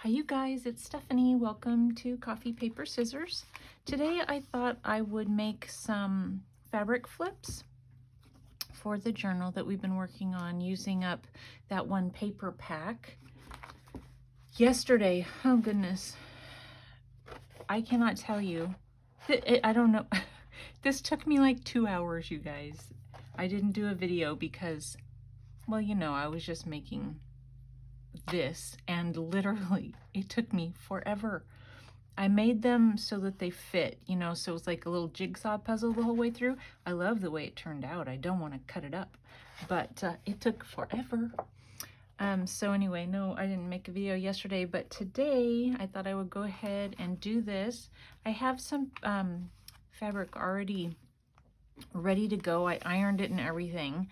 Hi you guys, it's Stephanie. Welcome to Coffee Paper Scissors. Today I thought I would make some fabric flips for the journal that we've been working on using up that one paper pack. Yesterday, oh goodness, I cannot tell you. I don't know. This took me like 2 hours, you guys. I didn't do a video because, well, you know, I was just making this, and literally it took me forever. I made them so that they fit, you know, so it's like a little jigsaw puzzle the whole way through. I love the way it turned out. I don't want to cut it up, but it took forever. So anyway, no, I didn't make a video yesterday, but today I thought I would go ahead and do this. I have some fabric already ready to go. I ironed it and everything.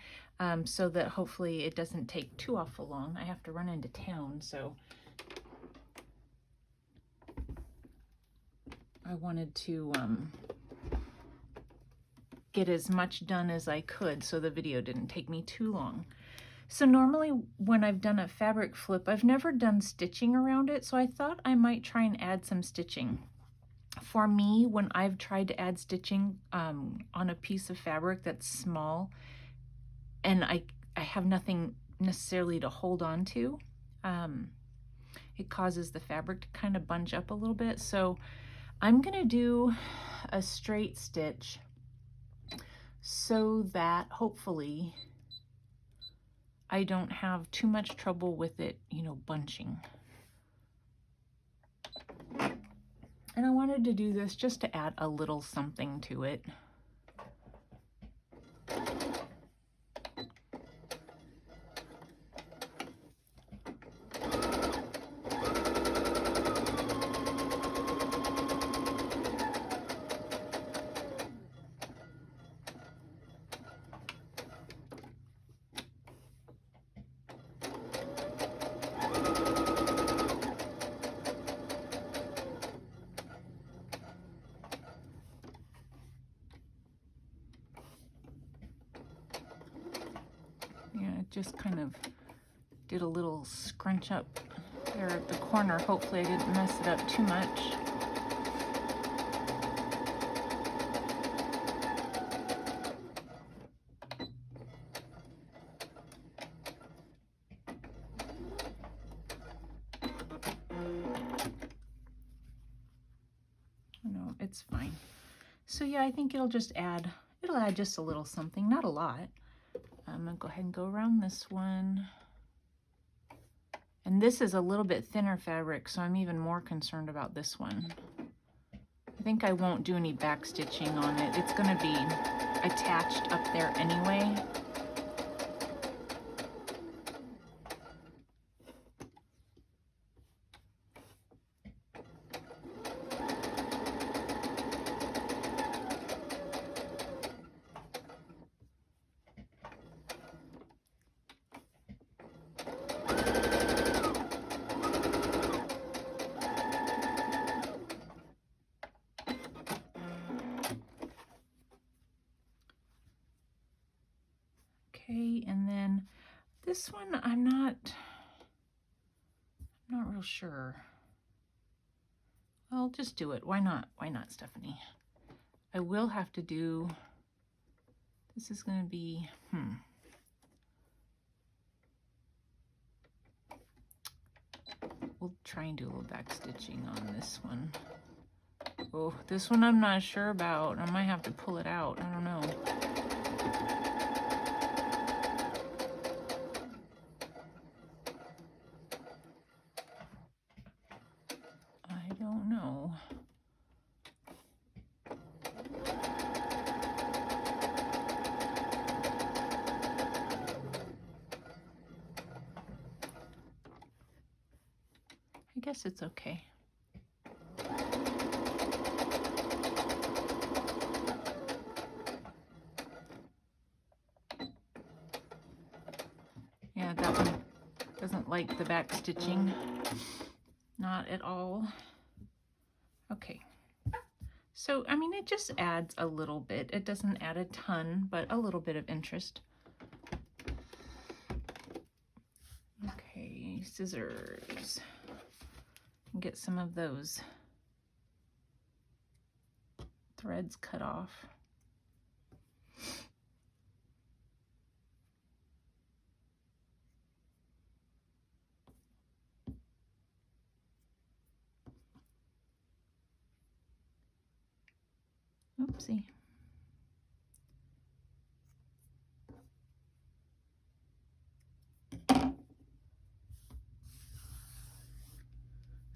So that hopefully it doesn't take too awful long. I have to run into town, so I wanted to get as much done as I could so the video didn't take me too long. So normally when I've done a fabric flip, I've never done stitching around it, so I thought I might try and add some stitching. For me, when I've tried to add stitching on a piece of fabric that's small and I have nothing necessarily to hold on to, it causes the fabric to kind of bunch up a little bit. So I'm gonna do a straight stitch so that hopefully I don't have too much trouble with it, you know, bunching. And I wanted to do this just to add a little something to it. Yeah, it just kind of did a little scrunch up there at the corner. Hopefully I didn't mess it up too much. No, it's fine. So yeah, I think it'll add just a little something, not a lot. I'm gonna go ahead and go around this one. And this is a little bit thinner fabric, so I'm even more concerned about this one. I think I won't do any back stitching on it. It's gonna be attached up there anyway. Okay, and then this one I'm not real sure. I'll just do it. Why not? Why not, Stephanie? I will have to do, this is going to be, we'll try and do a little back stitching on this one. Oh, this one I'm not sure about. I might have to pull it out. I don't know. I don't know. I guess it's okay. Yeah, that one doesn't like the back stitching. Not at all. Okay. So, I mean, it just adds a little bit. It doesn't add a ton, but a little bit of interest. Okay, scissors. get some of those threads cut off. Oopsie.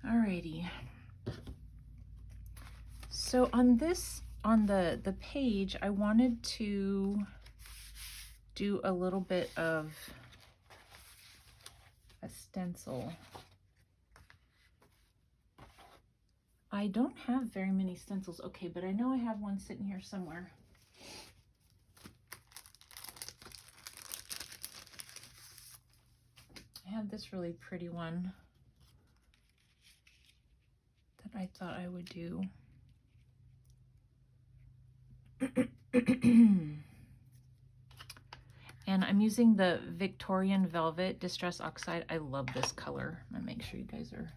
Alrighty. So on this, on the page, I wanted to do a little bit of a stencil. I don't have very many stencils. Okay, but I know I have one sitting here somewhere. I have this really pretty one that I thought I would do. And I'm using the Victorian Velvet Distress Oxide. I love this color. I'm gonna make sure you guys are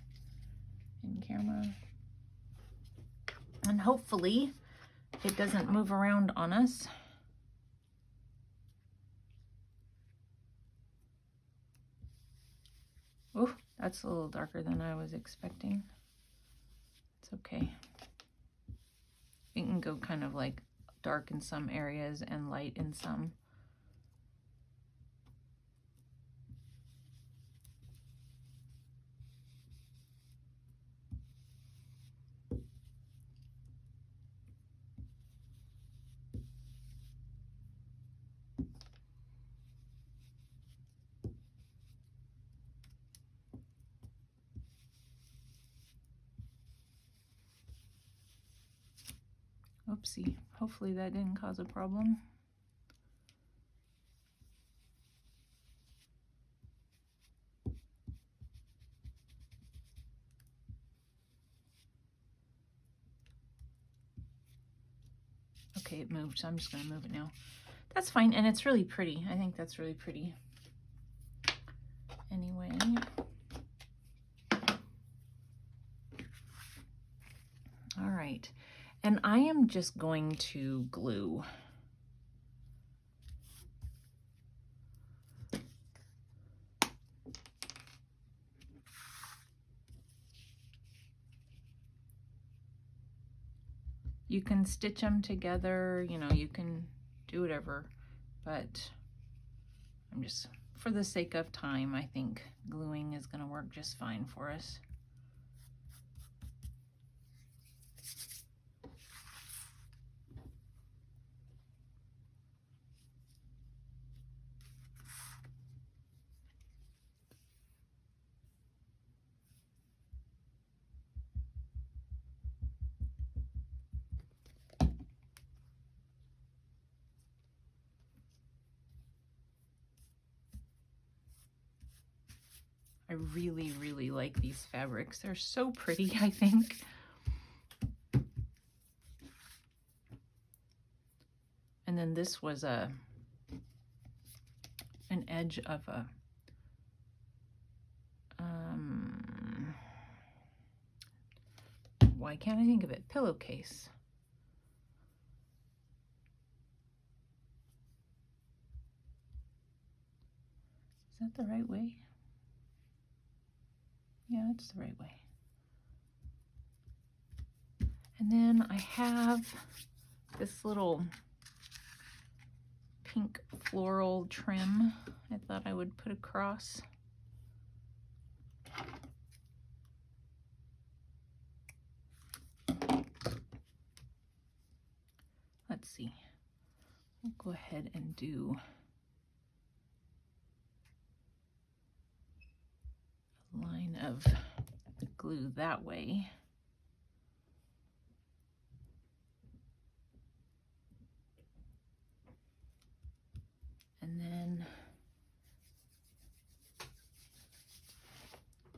in camera. And hopefully it doesn't move around on us. Oh, that's a little darker than I was expecting. It's okay. It can go kind of like dark in some areas and light in some. Oopsie, hopefully that didn't cause a problem. Okay, it moved, so I'm just gonna move it now. That's fine, and it's really pretty. I think that's really pretty. Anyway. All right, and I am just going to glue. You can stitch them together, you know, you can do whatever, but I'm just, for the sake of time, I think gluing is gonna work just fine for us. I really, really like these fabrics. They're so pretty, I think. And then this was an edge of a, why can't I think of it? Pillowcase. Is that the right way? Yeah, it's the right way. And then I have this little pink floral trim I thought I would put across. Let's see. We'll go ahead and do a line of glue that way.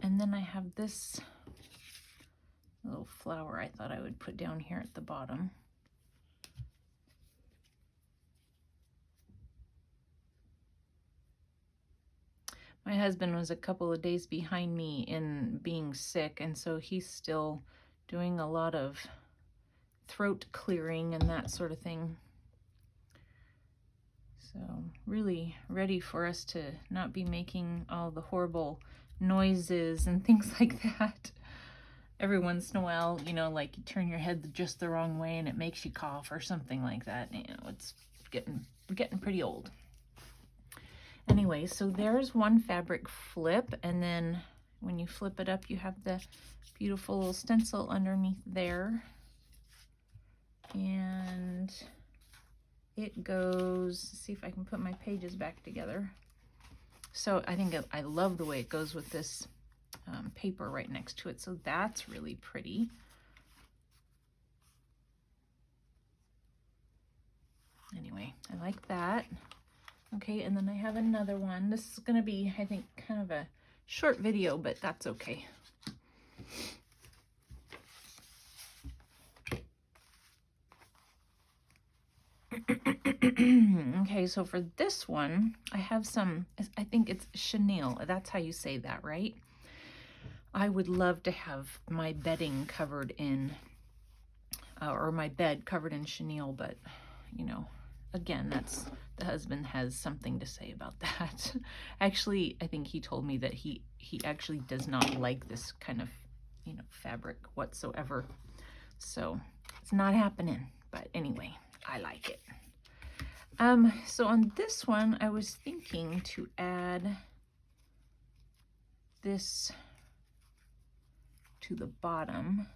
And then I have this little flower I thought I would put down here at the bottom. My husband was a couple of days behind me in being sick, and so he's still doing a lot of throat clearing and that sort of thing. So really ready for us to not be making all the horrible noises and things like that. Every once in a while, you know, like you turn your head just the wrong way and it makes you cough or something like that. You know, it's we're getting pretty old. Anyway, so there's one fabric flip, and then when you flip it up, you have the beautiful little stencil underneath there. And it goes, see if I can put my pages back together. So I love the way it goes with this paper right next to it. So that's really pretty. Anyway, I like that. Okay, and then I have another one. This is gonna be, I think, kind of a short video, but that's okay. Okay, so for this one, I have some, I think it's chenille. That's how you say that, right? I would love to have my bedding covered in, or my bed covered in chenille, but, you know, again, the husband has something to say about that. Actually, I think he told me that he actually does not like this kind of, you know, fabric whatsoever. So it's not happening, but anyway, I like it. So on this one, I was thinking to add this to the bottom.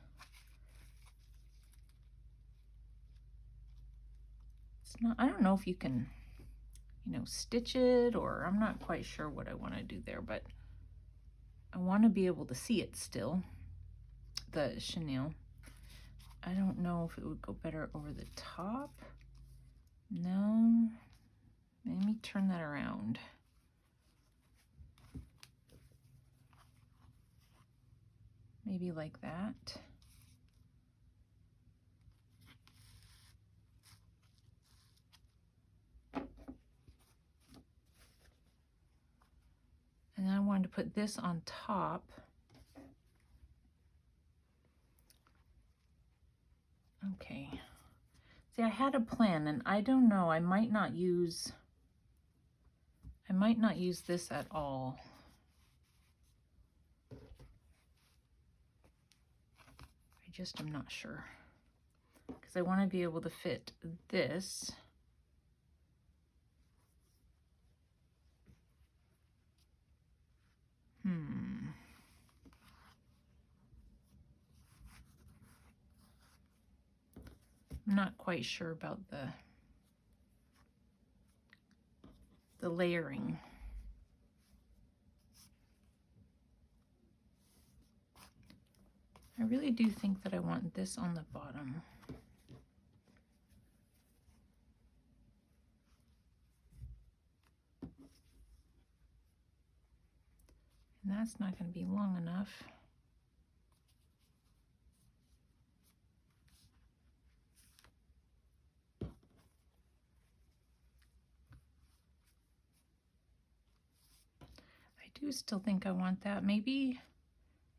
It's not, I don't know if you can, you know, stitch it, or I'm not quite sure what I want to do there, but I want to be able to see it still, the chenille. I don't know if it would go better over the top. No, let me turn that around. Maybe like that. And then I wanted to put this on top. Okay. See, I had a plan, and I don't know, I might not use this at all. I just am not sure, because I want to be able to fit this. I'm not quite sure about the layering. I really do think that I want this on the bottom. And that's not going to be long enough. I do still think I want that. Maybe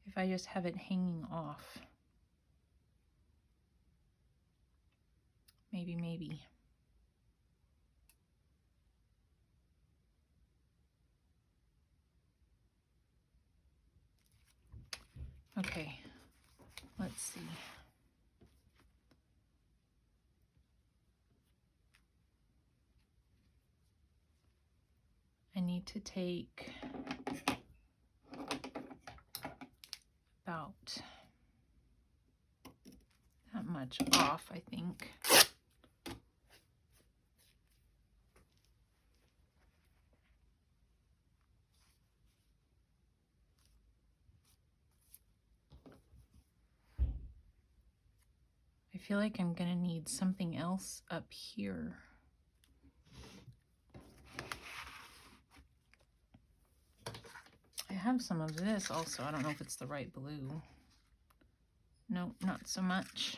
if I just have it hanging off. Maybe. Okay, let's see. I need to take about that much off, I think. I feel like I'm gonna need something else up here. I have some of this also. I don't know if it's the right blue. Nope, not so much.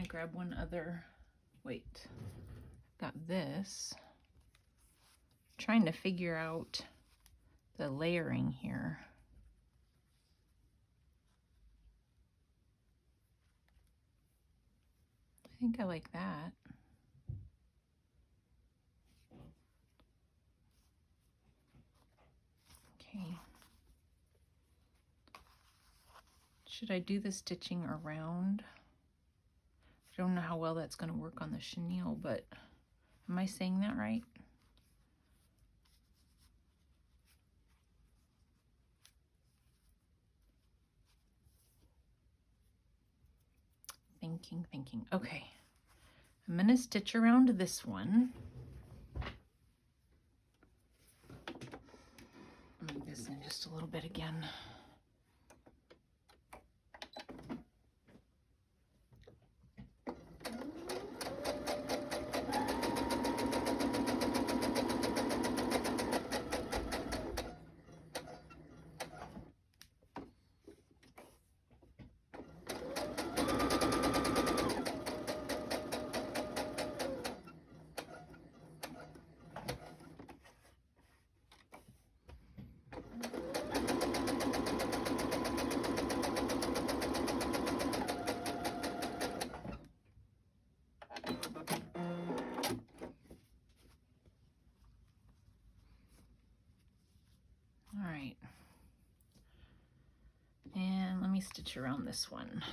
grab one other, wait, got this. Trying to figure out the layering here. I think I like that. Okay. Should I do the stitching around? I don't know how well that's going to work on the chenille, but am I saying that right? Thinking. Okay. I'm going to stitch around this one. Move this in just a little bit again. All right. And let me stitch around this one.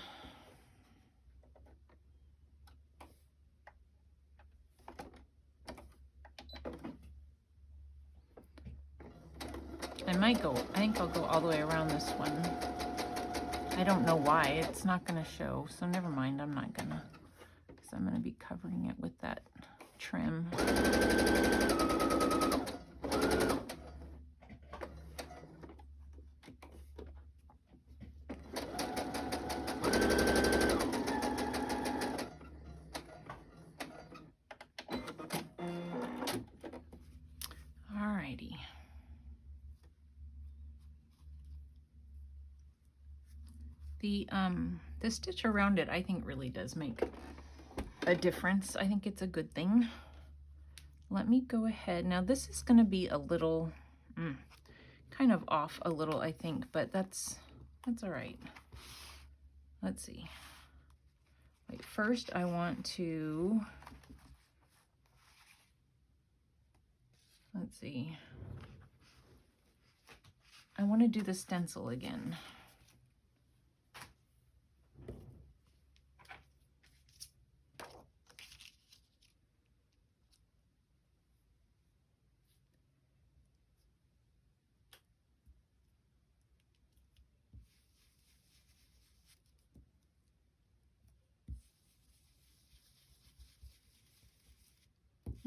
I think I'll go all the way around this one. I don't know why, it's not gonna show, so never mind, I'm not gonna, because I'm gonna be covering it with that trim. Alrighty. The stitch around it, I think, really does make a difference. I think it's a good thing. Let me go ahead. Now this is going to be a little, kind of off a little, I think, but that's all right. Let's see. Wait, first I want to, let's see. I want to do the stencil again.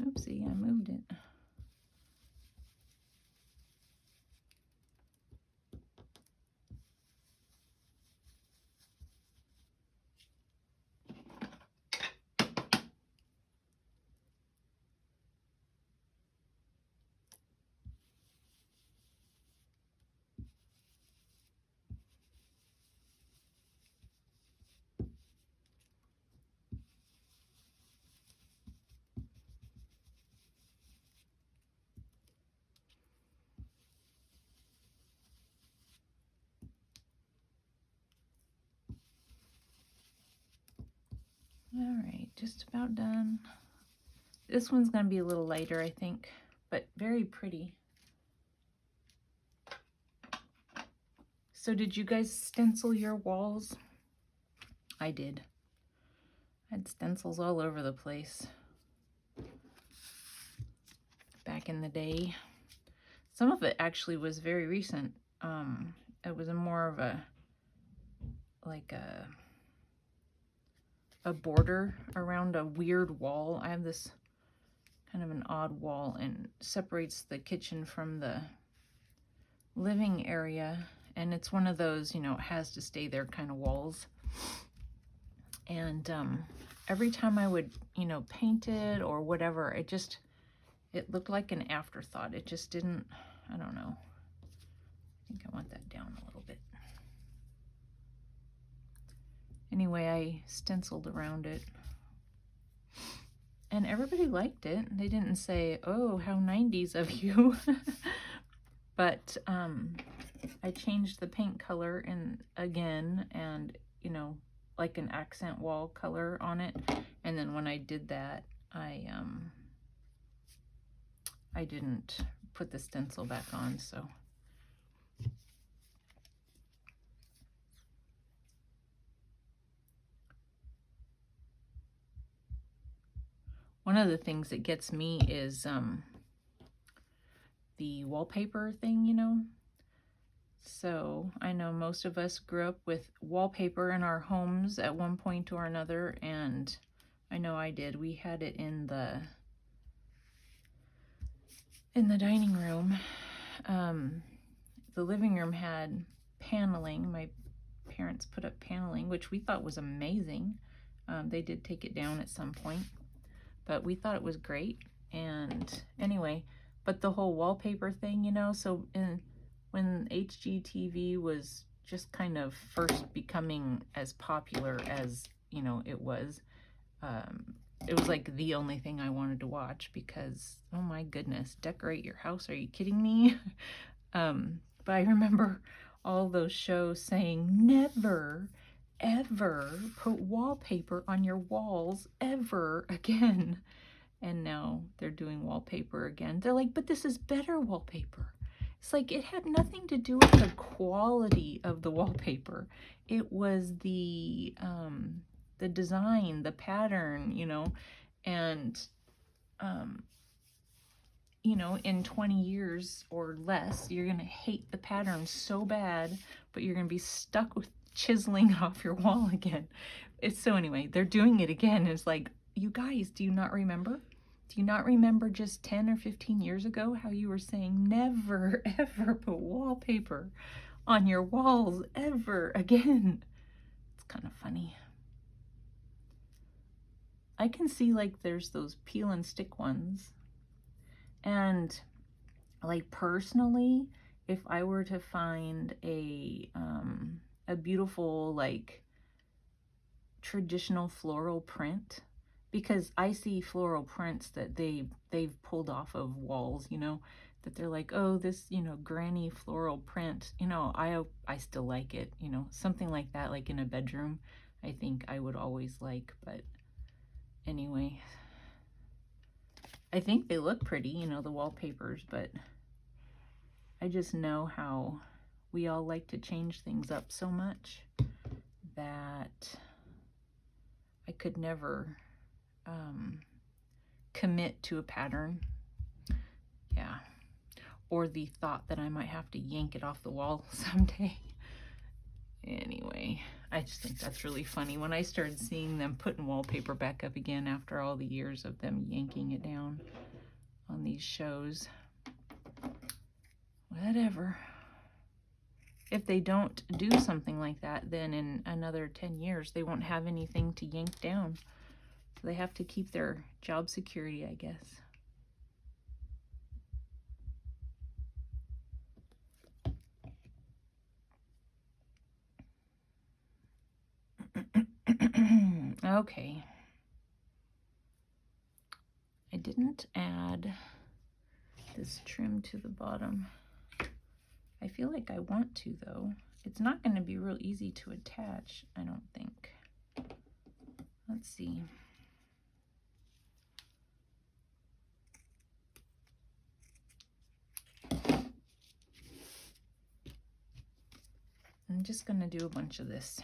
Oopsie, I moved it. All right, just about done. This one's going to be a little lighter, I think, but very pretty. So did you guys stencil your walls? I did. I had stencils all over the place back in the day. Some of it actually was very recent. It was more of a, like a border around a weird wall. I have this kind of an odd wall and separates the kitchen from the living area. And it's one of those, you know, it has to stay there kind of walls. And every time I would, you know, paint it or whatever, it looked like an afterthought. It just didn't, I don't know. I think I want that down a little bit. Anyway, I stenciled around it. And everybody liked it. They didn't say, oh, how 90s of you. But I changed the paint color again, and, you know, like an accent wall color on it. And then when I did that, I didn't put the stencil back on, so. One of the things that gets me is the wallpaper thing, you know. So I know most of us grew up with wallpaper in our homes at one point or another, and I know I did. We had it in the dining room. The living room had paneling. My parents put up paneling, which we thought was amazing. They did take it down at some point, but we thought it was great. And anyway, but the whole wallpaper thing, you know, so when HGTV was just kind of first becoming as popular as, you know, it was like the only thing I wanted to watch, because, oh my goodness, decorate your house, are you kidding me? But I remember all those shows saying, never, ever put wallpaper on your walls ever again. And now they're doing wallpaper again. They're like, but this is better wallpaper. It's like, it had nothing to do with the quality of the wallpaper. It was the design, the pattern, you know, and you know, in 20 years or less, you're going to hate the pattern so bad, but you're going to be stuck with chiseling off your wall again. So anyway, they're doing it again. It's like, you guys, do you not remember? Do you not remember just 10 or 15 years ago how you were saying never, ever put wallpaper on your walls ever again? It's kind of funny. I can see, like, there's those peel and stick ones. And like, personally, if I were to find a beautiful, like, traditional floral print, because I see floral prints that they've pulled off of walls, you know, that they're like, oh, this, you know, granny floral print, you know, I still like it, you know, something like that, like in a bedroom, I think I would always like. But anyway, I think they look pretty, you know, the wallpapers, but I just know how we all like to change things up so much that I could never commit to a pattern. Yeah. Or the thought that I might have to yank it off the wall someday. Anyway, I just think that's really funny. When I started seeing them putting wallpaper back up again after all the years of them yanking it down on these shows. Whatever. If they don't do something like that, then in another 10 years, they won't have anything to yank down. So they have to keep their job security, I guess. Okay. I didn't add this trim to the bottom. I feel like I want to, though. It's not going to be real easy to attach, I don't think. Let's see. I'm just going to do a bunch of this.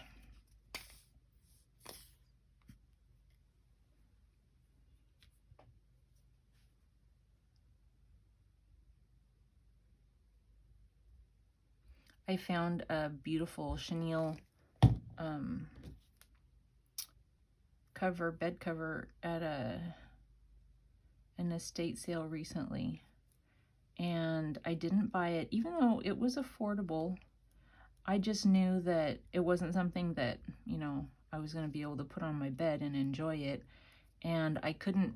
I found a beautiful chenille bed cover at an estate sale recently, and I didn't buy it even though it was affordable. I just knew that it wasn't something that, you know, I was going to be able to put on my bed and enjoy it, and I couldn't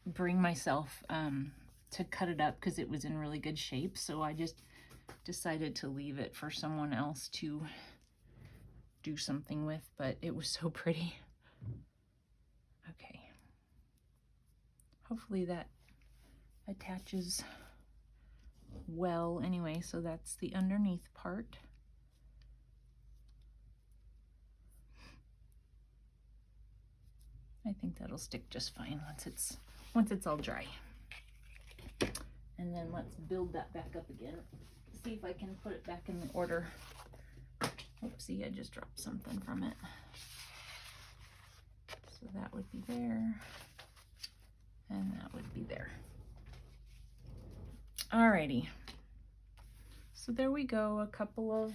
bring myself to cut it up because it was in really good shape, so I just decided to leave it for someone else to do something with. But it was so pretty. Okay, hopefully that attaches well. Anyway, so that's the underneath part. I think that'll stick just fine once it's all dry. And then let's build that back up again. See if I can put it back in the order. Oopsie, I just dropped something from it. So that would be there, and that would be there. Alrighty. So there we go, a couple of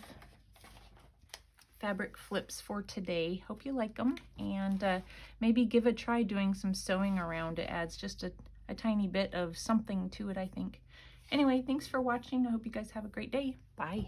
fabric flips for today. Hope you like them, and maybe give a try doing some sewing around. It adds just a tiny bit of something to it, I think. Anyway, thanks for watching. I hope you guys have a great day. Bye.